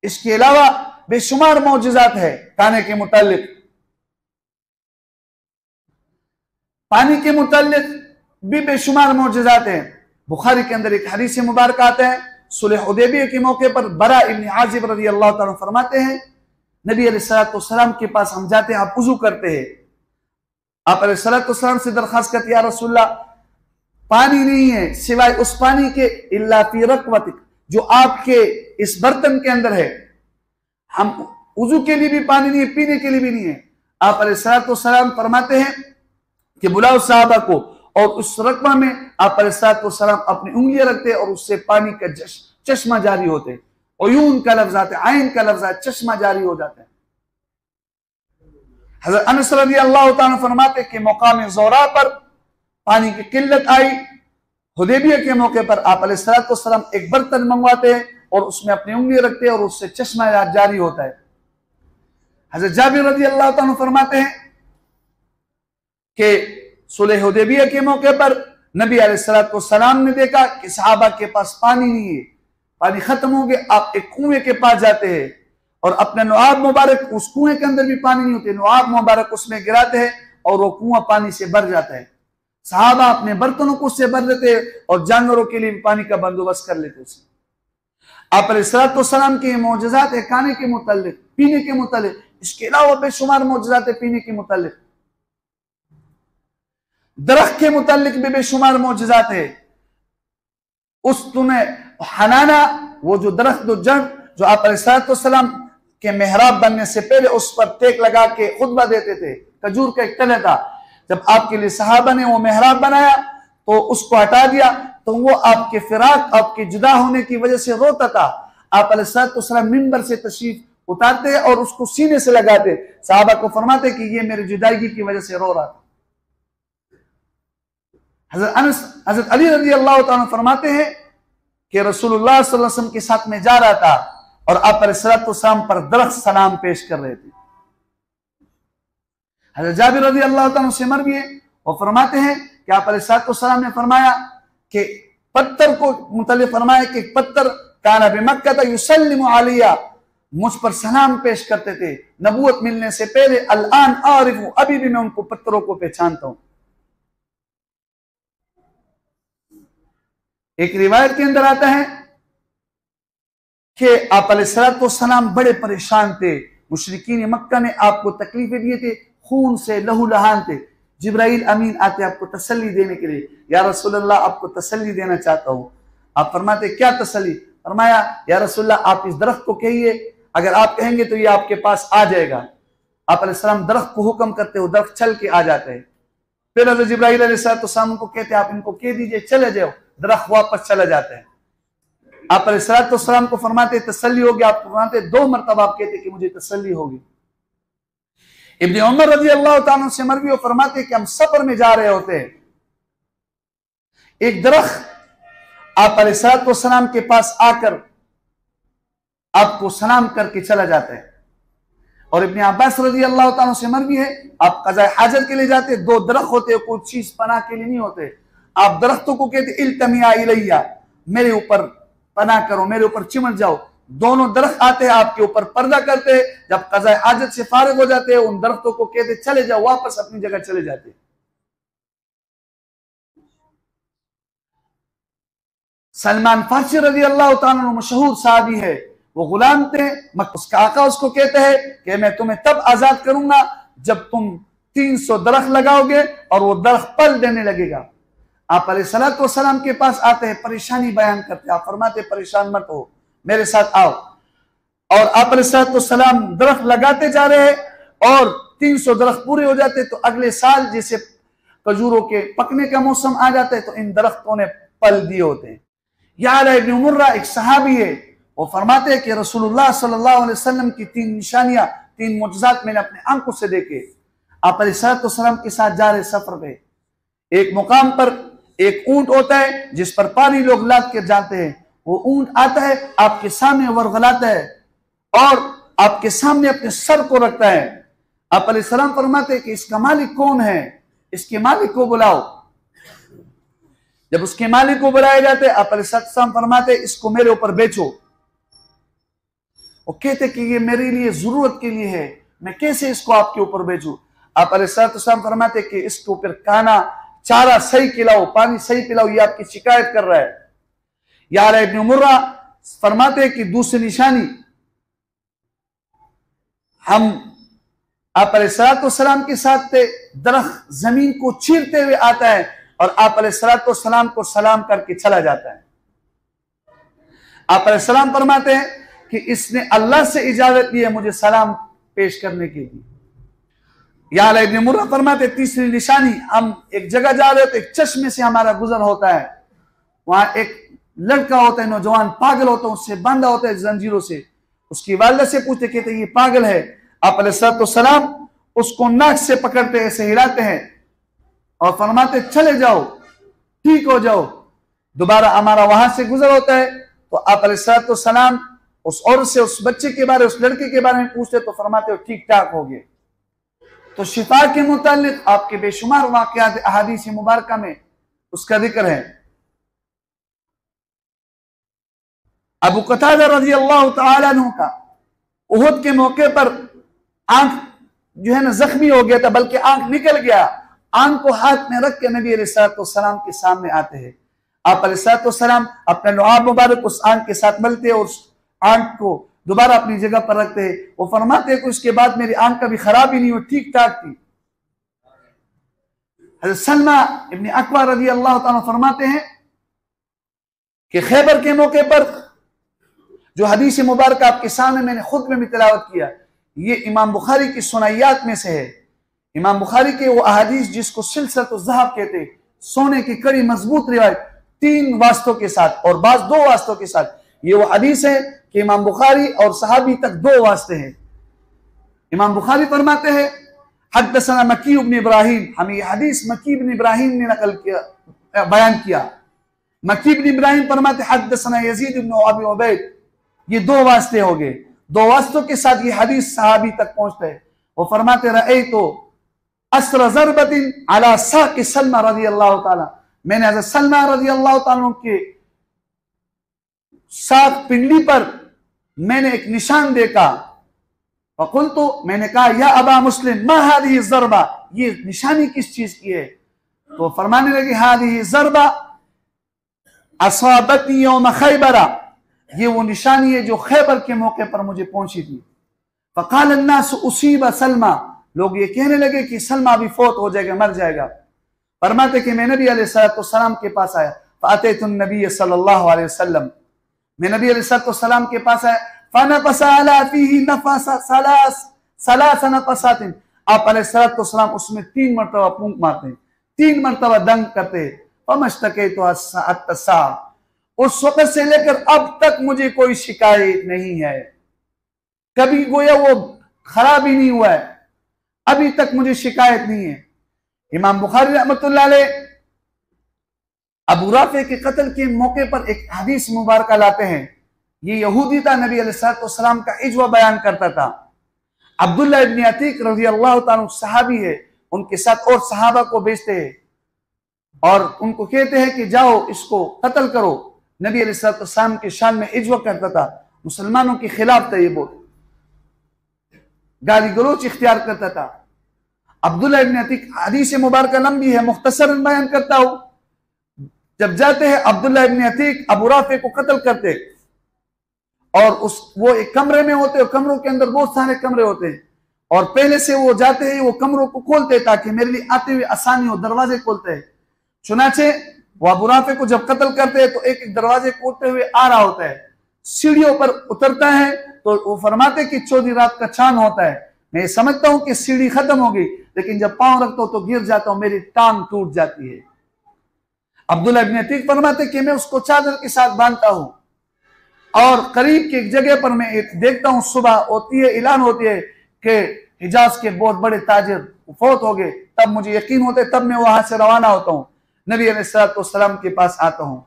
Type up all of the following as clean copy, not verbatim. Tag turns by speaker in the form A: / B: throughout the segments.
A: इसके अलावा बेशुमार मौजज़ात है खाने के मुतालिक। पानी के मुतालिक भी बेशुमार मौजज़ात हैं। बुखारी के अंदर एक हदीस मुबारक आता है, सुलह हुदैबिया के मौके पर बरा इब्न आज़िब रज़ी अल्लाह तआला फरमाते हैं, नबी अलैहिस्सलाम के पास हम जाते हैं, आप वुजू करते हैं। आप अलैहिस्सलाम से दरखास्त करते, या रसूलल्लाह पानी नहीं है सिवाय उस पानी के, इल्ला फी रकवतिक, जो आपके इस बर्तन के अंदर है। हम वुजू के लिए भी पानी नहीं है, पीने के लिए भी नहीं है। आप अलैहिस्सलाम फरमाते हैं कि बुलाओ साहबा को, और उस रकबा में आप अलैहिस्सलाम अपनी उंगलियां रखते और उससे पानी का चश्मा जारी होते। उयून का लफ्ज आता है, आइन का लफ्ज आता है, चश्मा जारी हो जाता है। हज़रत अनस रज़ियल्लाहु ताला फरमाते कि मौकाम ज़ोरा पर पानी की किल्लत आई। हुदैबिया के मौके पर आप अलैहिस्सलाम एक बर्तन मंगवाते हैं और उसमें अपनी उंगली रखते हैं और उससे चश्मा जारी होता है। हज़रत जाबिर रज़ियल्लाहु ताला फरमाते हैं कि सुलह हुदैबिया के मौके पर नबी अलैहिस्सलाम ने देखा कि सहाबा के पास पानी नहीं है, पानी खत्म हो गया। आप एक कुएं के पास जाते हैं और अपने नुआब मुबारक, उस कुएं के अंदर भी पानी नहीं होते, नुआब मुबारक उसमें गिराते हैं और वो कुआं पानी से भर जाता है। सहाबा अपने बर्तनों को उससे भर देते और जानवरों के लिए भी पानी का बंदोबस्त कर लेते उससे। आप अलैहिस्सलाम के मौजज़ात है खाने के मुतालिक, पीने के मुतालिक। इसके अलावा बेशुमार मौजज़ात है पीने के मुतालिक। दरख्त के मुतालिक भी बेशुमार मौजज़ात है। उस हनाना, वो जो दरख्त जो आप अलैहिस्सलाम के मेहराब बनने से पहले उस पर टेक लगा के खुतबा देते थे, खजूर का एक तने था। जब आपके लिए सहाबा ने वो मेहराब बनाया तो उसको हटा दिया, तो वो आपके फिराक, आपके जुदा होने की वजह से रोता था। आप अलैहिस्सलाम मिंबर से तशरीफ उतारते और उसको सीने से लगाते, सहाबा को फरमाते कि ये मेरी जुदाई की वजह से रो रहा था। हज़रत अली रज़ियल्लाहु ताला फरमाते हैं कि रसूलुल्लाह सल्लल्लाहु अलैहि वसल्लम के साथ में जा रहा था और आप अलैहिस्सलाम पर दरख्त सलाम पेश कर रहे थे। हज़रत जाबिर रज़ियल्लाहु ताला से मरवी है, वो फरमाते हैं कि आप अलैहिस्सलाम ने फरमाया कि पत्थर को मुतल्लिक़ फरमाया कि पत्थर काना बिमक्का युसल्लिमु अलैया, मुझ पर सलाम पेश करते थे नबूवत मिलने से पहले। अल-आन आरिफु, अभी भी मैं उनको पत्थरों को पहचानता हूं। एक रिवायत के अंदर आता है कि आप अलैहिस्सलाम बड़े परेशान थे। मुशरिकीन मक्का ने आपको तकलीफें दिए थे, खून से लहूलुहान थे। जिब्राइल अमीन आते आपको तसल्ली देने के लिए, या रसूलल्लाह आपको तसल्ली देना चाहता हूं। आप फरमाते क्या तसल्ली? फरमाया या रसूलल्लाह आप इस दरख्त को कहिए, अगर आप कहेंगे तो ये आपके पास आ जाएगा। आप अलैहिस्सलाम दरख्त को हुक्म करते हो, दरख्त चल के आ जाता है। फिर हज़रत जिब्राइल अलैहिस्सलाम को कहते आप इनको कह दीजिए चले जाओ, दरख्त वापस चला जाता है। आप अलैहिस्सलाम को फरमाते तसल्ली होगी, आप फरमाते 2 मरतबा आप कहते कि मुझे तसल्ली होगी। इब्न उमर रज़ियल्लाहु ताला से मरवी फरमाते कि हम सफर में जा रहे होते हैं, एक दरख्त आप अलैहिस्सलाम के पास आकर आपको सलाम करके चला जाता है। और इब्न अब्बास रज़ियल्लाहु ताला से मरवी है, आप क़ज़ा हाजत के लिए जाते, 2 दरख्त होते हैं, कोई चीज पनाह के लिए नहीं होते। आप दरख्तों को कहते इल्तमिया इलैया, मेरे ऊपर पनाह करो, मेरे ऊपर चिमट जाओ। दोनों दरख्त आते हैं, आपके ऊपर पर्दा करते हैं। जब क़ज़ा हाजत से फारिग हो जाते हैं, उन दरख्तों को कहते चले जाओ, वापस अपनी जगह चले जाते। सलमान फारसी रज़ियल्लाहु ताला मशहूर सहाबी है, वो गुलाम थे। उसका आका उसको कहते हैं कि मैं तुम्हें तब आजाद करूंगा जब तुम 300 दरख्त लगाओगे और वो दरख्त पल देने लगेगा। आप अलैहिस्सलाम के पास आते हैं, परेशानी बयान करते, आप फरमाते परेशान मत हो, मेरे साथ आओ। और आप अलैहिस्सलाम दरख्त लगाते जा रहे हैं और 300 दरख्त पूरे हो जाते, तो अगले साल जैसे खजूरों के पकने का मौसम आ जाता है तो इन दरख्तों ने पल दिए होते हैं। याला इब्न मुर्रा एक सहाबी है, वो फरमाते हैं कि रसूलुल्लाह सल्लल्लाहु अलैहि वसल्लम की 3 निशानियां, 3 मुअजिज़ात मैंने अपने आंखों से देखे। आप अलैहिस्सलाम के साथ जा रहे सफर पे, एक मुकाम पर एक ऊंट होता है जिस पर पानी लोग लाद कर जाते हैं। वो ऊंट आता है, आपके सामने वरगलाता है और आपके सामने अपने सर को रखता है। आप अलैहिस्सलाम फरमाते हैं कि इसका मालिक कौन है, इसके मालिक को बुलाओ। जब उसके मालिक को बुलाए जाते, आप अलैहिस्सलाम फरमाते इसको मेरे ऊपर बेचो। वो कहते कि ये मेरे लिए जरूरत के लिए है, मैं कैसे इसको आपके ऊपर भेजूं। आप अलैहिस्सलाम फरमाते कि इसके ऊपर खाना चारा सही खिलाओ, पानी सही पिलाओ, ये आपकी शिकायत कर रहा है। या इब्न मुर्रा फरमाते कि दूसरी निशानी, हम आप अलैहिस्सलाम के साथ दरख्त जमीन को चीरते हुए आता है और आप अलैहिस्सलाम को सलाम करके चला जाता है। आप अलैहिस्सलाम फरमाते हैं कि इसने अल्लाह से इजाजत ली है मुझे सलाम पेश करने के लिए। या इब्न मुर्रा फरमाते तीसरी निशानी, हम एक जगह जा रहे थे, एक चश्मे से हमारा गुजर होता है, वहां एक लड़का होता है, नौजवान पागल होता है, उससे बांधा होता है जंजीरों से। उसकी वालिदा से पूछते, कहते ये पागल है। आप अलैहिस्सलाम उसको नाक से पकड़ते ऐसे हिलाते हैं और फरमाते चले जाओ, ठीक हो जाओ। दोबारा हमारा वहां से गुजर होता है तो आप अलैहिस्सलाम उस औरत से, उस बच्चे के बारे, उस लड़के के बारे में पूछते तो फरमाते हो ठीक ठाक हो गए। तो शिफा के मुतालिक आपके बेशुमार वाक़यात अहादीस मुबारका में उसका जिक्र है। अबू कतादा रज़ी अल्लाह तआला अन्हु का उहुद के मौके पर आंख जो है ना जख्मी हो गया था, बल्कि आंख निकल गया। आंख को हाथ में रख के नबी अलैहिस्सलाम के सामने आते हैं। आप अलैहिस्सलाम अपना लुआब मुबारक उस आंख के साथ मलते और उस आंख को दोबारा अपनी जगह पर रखते हैं। वो फरमाते हैं कि उसके बाद मेरी आंख कभी खराब ही नहीं हो, ठीक ठाक थी। हज़रत सलमा इब्न अकवा रज़ी अल्लाह तआला फरमाते हैं कि खैबर के मौके पर जो हदीस मुबारक आपके सामने मैंने खुद में भी तिलावत किया, ये इमाम बुखारी की सुनाइयात में से है। इमाम बुखारी के वो अहादीस जिसको सिलसिलतुल ज़हब कहते, सोने की कड़ी मजबूत रिवायत 3 वास्तों के साथ और बाज 2 वास्तों के साथ, ये वो हदीस है कि इमाम बुखारी और सहाबी तक 2 वास्ते हैं। इमाम बुखारी फरमाते हैं हद्दसना मकी इब्न इब्राहिम, हमें ये हदीस मकी इब्न इब्राहिम ने नकल किया, बयान किया। मकी इब्न इब्राहिम फरमाते हद्दसना यजीद इब्न अबी उबैद, ये 2 वास्ते हो गए। 2 वास्तों के साथ ये हदीस सहाबी तक पहुंचता है। वो फरमाते रहे तो असर ज़रबतिन अला साक़ि सलमा रज़ी अल्लाह तआला, मैंने हज़रत सलमा रज़ी अल्लाह तआला के साथ पिंडली पर मैंने एक निशान देखा। वकुल तो मैंने कहा या अबा मुस्लिम मा हादिही ज़रबा, ये निशानी किस चीज की है? तो फरमाने लगे हादिही ज़रबा असाबतनी यौम खैबरा, ये वो निशानी है जो खैबर के मौके पर मुझे पहुंची थी। फ़क़ाल अन्नास उसीबा सलमा, लोग ये कहने लगे कि सलमा भी फौत हो जाएगा, मर जाएगा। फरमाते कि मैं नबी अलैहिस्सलाम के पास आया, फ़अतैतु नबी सल्लल्लाहु अलैहि वसल्लम, मैं नबी अलैहिस्सलाम के पास आया। फ़नफ़सा अला फ़ीही नफ़सा सलास नफ़सातिन, आप अलैहिस्सलाम उसमें 3 मरतबा फूंक मारते हैं, 3 मरतबा दंग करते हैं। फ़मश्तकैतु हत्ता, उस वक्त से लेकर अब तक मुझे कोई शिकायत नहीं है, कभी गोया वो खराब ही नहीं हुआ है, अभी तक मुझे शिकायत नहीं है। इमाम बुखारी रहमतुल्लाह अलैह अबू राफे के कत्ल के मौके पर एक हदीस मुबारक लाते हैं। ये यहूदी था, नबी अलैहिस्सलाम का इजवा बयान करता था। अब्दुल्लाह इब्न अतीक रज़ी अल्लाह तआला सहाबी है, उनके साथ और सहाबा को भेजते हैं और उनको कहते हैं कि जाओ इसको कत्ल करो। नबी अलैहिस्सलाम के शान में इजवा करता था, मुसलमानों के खिलाफ था, ये बहुत गाली गलोच इख्तियार करता था। अब्दुल्लाह इब्न अतीक हदीस मुबारक लंबी है, मुख्तसरन बयान करता हूं। जब जाते हैं अब्दुल्लाह इब्न अतीक अबू राफे को कत्ल करते और वो एक कमरे में होते, और कमरों के अंदर बहुत सारे कमरे होते हैं, और पहले से वो जाते हैं वो कमरों को खोलते ताकि मेरे लिए आते हुए आसानी हो, दरवाजे खोलते हैं। चुनाचे वो अबू राफे को जब कत्ल करते हैं तो एक एक दरवाजे खोलते हुए आ रहा होता है, सीढ़ियों पर उतरता है तो वो फरमाते कि 14 रात का चांद होता है, मैं समझता हूं कि सीढ़ी खत्म हो गई, लेकिन जब पांव रखता हूं तो गिर जाता हूं, मेरी टांग टूट जाती है। अब्दुल्लाह इब्न अतीक फरमाते कि मैं उसको चादर के साथ बांधता हूं और करीब की एक जगह पर मैं देखता हूं सुबह होती है, ऐलान होती है कि हिजाज के बहुत बड़े ताजिर फौत हो गए। तब मुझे यकीन होता है, तब मैं वहां से रवाना होता हूं, नबी अलैहिस्सलाम के पास आता हूं,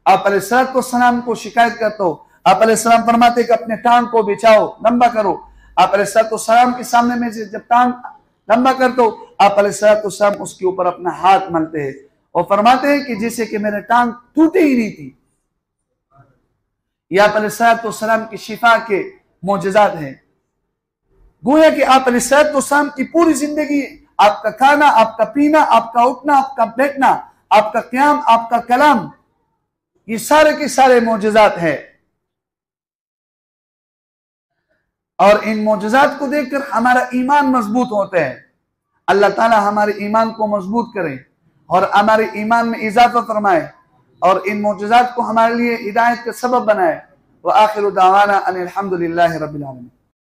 A: आप अलैहिस्सलाम को शिकायत करता हूं। आप अलैहिस्सलाम फरमाते कि अपने टांग को बिछाओ, लंबा करो। आप अलैहिस्सलाम के सामने में से जब टांग लंबा करते हो, आप अलैहिस्सलाम उसके ऊपर अपना हाथ मलते हैं और फरमाते हैं कि जैसे कि मेरे टांग टूटी ही नहीं थी। ये आप अलैहिस्सलाम की शिफा के मोजज़ात हैं। गोया कि आप अलैहिस्सलाम की पूरी जिंदगी, आपका खाना, आपका पीना, आपका उठना, आपका बैठना, आपका क़याम, आपका कलाम, ये सारे के सारे मोजज़ात हैं। और इन मोजज़ात को देखकर हमारा ईमान मजबूत होता है। अल्लाह ताला हमारे ईमान को मजबूत करे और हमारे ईमान में इजाफा फरमाए और इन मोजज़ात को हमारे लिए हिदायत का सबब बनाए। व आखिरु दावाना अनिल हम्दुलिल्लाहि रब्बिल आलमीन।